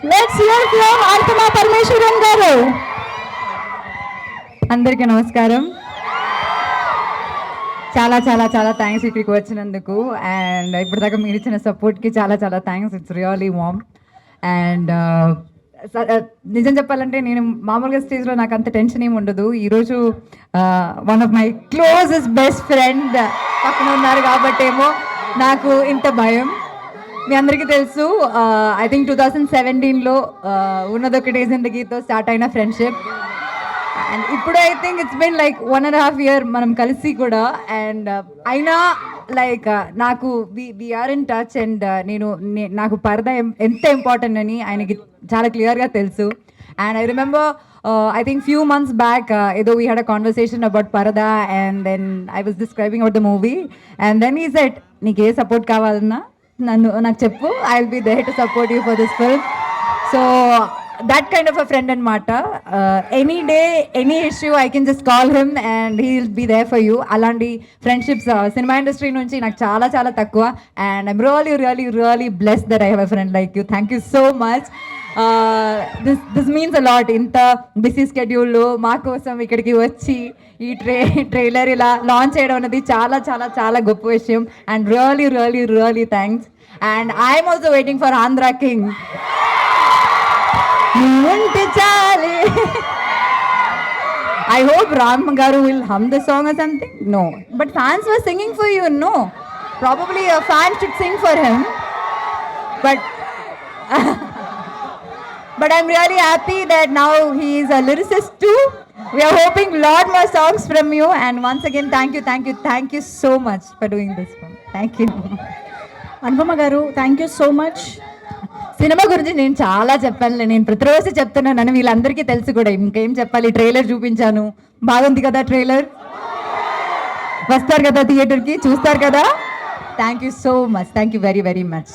Let's hear from అంతమా Parameswaran గారు. అందరికీ నమస్కారం. చాలా చాలా చాలా థ్యాంక్స్ ఇక్కడికి వచ్చినందుకు. అండ్ ఇప్పటిదాకా మీరు ఇచ్చిన సపోర్ట్కి చాలా చాలా thanks. It's really warm. And నిజం చెప్పాలంటే నేను మామూలుగా స్టేజ్లో నాకు అంత టెన్షన్ ఏమి ఉండదు. ఈరోజు one of my closest best friend పక్కన ఉన్నారు కాబట్టేమో నాకు ఇంత భయం. మీ అందరికీ తెలుసు, ఐ థింక్ 2017లో ఉన్నదొకటే జిందగీతో స్టార్ట్ అయిన ఫ్రెండ్షిప్. అండ్ ఇప్పుడు I think it's been like 1.5 year మనం కలిసి కూడా. అండ్ అయినా లైక్ నాకు వీఆర్ ఇన్ టచ్. అండ్ నాకు పరదా ఎంత ఇంపార్టెంట్ అని ఆయనకి చాలా క్లియర్గా తెలుసు. And I remember I think few months back, either we had a conversation about Parada, and then I was describing about the movie, and then he said, "Nike support kavalna, నాకు చెప్పు, I'll be there to support you for this film." So that kind of a friend and mata. Any day, any issue, I can just call him and he'll be there for you. Alandi friendships cinema industry nunchi నాకు చాలా చాలా తక్కువ. And I'm really really really blessed that I have a friend like you. Thank you so much. This means a lot. ఇంత busy స్కెడ్యూల్లో మా కోసం ఇక్కడికి వచ్చి ఈ ట్రైలర్ ఇలా లాంచ్ చేయడం అనేది చాలా చాలా చాలా గొప్ప విషయం. And really really really thanks. And I'm also waiting for Andhra king. ఉంటే చాలే. I hope Ram Garu will hum the song or something. No, but fans were singing for you. No, probably a fan should sing for him. But but I'm really happy that now he is a lyricist too. We are hoping lot more songs from you. And once again, thank you so much for doing this film. Thank you. Anupama గారు, thank you so much. Cinema గురించి నేను చాలా చెప్పాను. నేను ప్రతిరోజు చెప్తున్నాను, వీళ్ళందరికీ తెలుసు కూడా. ఇంకేం చెప్పాలి, ట్రైలర్ చూపించాను, బాగుంది కదా ట్రైలర్, వస్తారు కదా థియేటర్కి, చూస్తారు కదా. Thank you so much. Thank you very very much.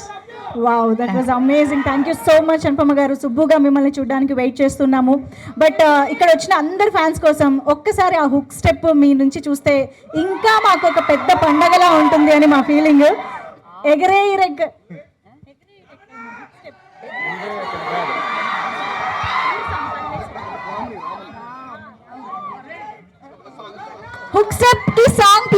Wow, that was amazing. Thank you so much Anupama గారు. సుబ్బుగా మిమ్మల్ని చూడడానికి వెయిట్ చేస్తున్నాము. బట్ ఇక్కడ వచ్చిన అందరి ఫ్యాన్స్ కోసం ఒక్కసారి ఆ హుక్ స్టెప్ మీ నుంచి చూస్తే ఇంకా మాకు ఒక పెద్ద పండగలా ఉంటుంది అని మా ఫీలింగ్. ఎగరే రెగ్ హుక్ స్టెప్